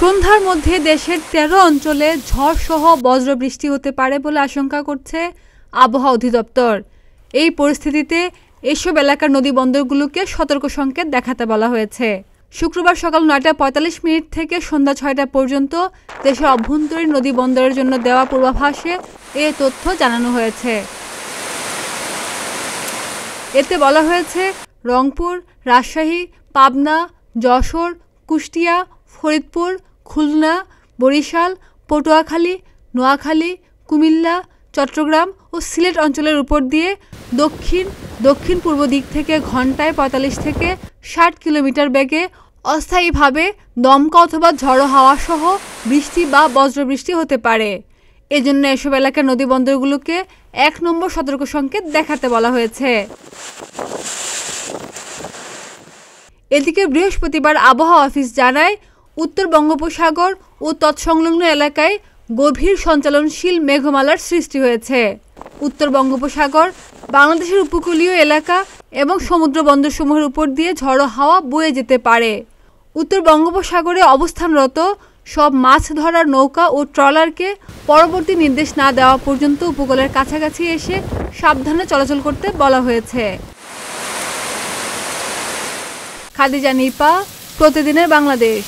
সন্ধ্যার মধ্যে দেশের ১৩ অঞ্চলে ঝড়সহ বজ্রবৃষ্টি হতে পারে বলে আশঙ্কা করছে আবহাওয়া অধিদপ্তর। এই পরিস্থিতিতে এসব এলাকার নদীবন্দরগুলোকে সতর্ক সংকেত দেখাতে বলা হয়েছে। শুক্রবার সকাল ৯টা ৪৫ মিনিট থেকে সন্ধ্যা ৬টা পর্যন্ত দেশের অভ্যন্তরীণ নদীবন্দরের জন্য দেওয়া পূর্বাভাসে এ তথ্য জানানো হয়েছে। এতে বলা হয়েছে, রংপুর, রাজশাহী, পাবনা, যশোর, কুষ্টিয়া, ফরিদপুর, খুলনা, বরিশাল, পটুয়াখালী, নোয়াখালী, কুমিল্লা, চট্টগ্রাম ও সিলেট অঞ্চলের উপর দিয়ে দক্ষিণ পূর্ব দিক থেকে ঘন্টায় ৪৫ থেকে ৬০ কিলোমিটার বেগে অস্থায়ীভাবে দমকা অথবা ঝড়ো হাওয়া সহ বৃষ্টি বা বজ্রবৃষ্টি হতে পারে। এজন্য এসব এলাকার নদীবন্দরগুলোকে ১ নম্বর সতর্ক সংকেত দেখাতে বলা হয়েছে। এদিকে বৃহস্পতিবার আবহাওয়া অফিস জানায়, উত্তর বঙ্গোপসাগর ও তৎসংলগ্ন এলাকায় গভীর সঞ্চালনশীল মেঘমালার সৃষ্টি হয়েছে। উত্তর বঙ্গোপসাগর, বাংলাদেশের উপকূলীয় এলাকা এবং সমুদ্র বন্দরসমূহের উপর দিয়ে ঝড়ো হাওয়া বয়ে যেতে পারে। উত্তর বঙ্গোপসাগরে অবস্থানরত সব মাছ ধরার নৌকা ও ট্রলারকে পরবর্তী নির্দেশ না দেওয়া পর্যন্ত উপকূলের কাছাকাছি এসে সাবধানে চলাচল করতে বলা হয়েছে। খাদিজা নিপা, প্রতিদিনের বাংলাদেশ।